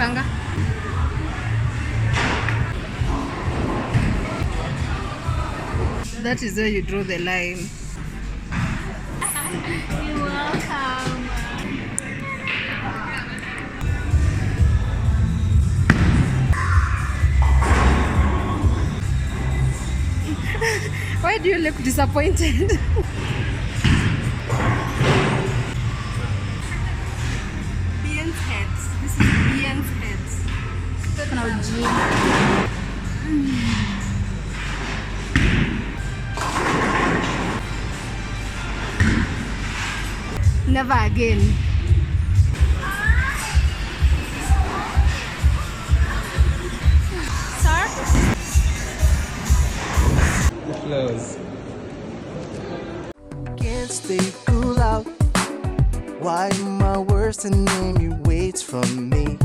Kanga. That is where you draw the line. You're welcome. Why do you look disappointed? Bean's heads. This is Bean's heads. Now, Jean. Never again. Sir? Close. Can't stay cool out. Why my worst enemy waits for me?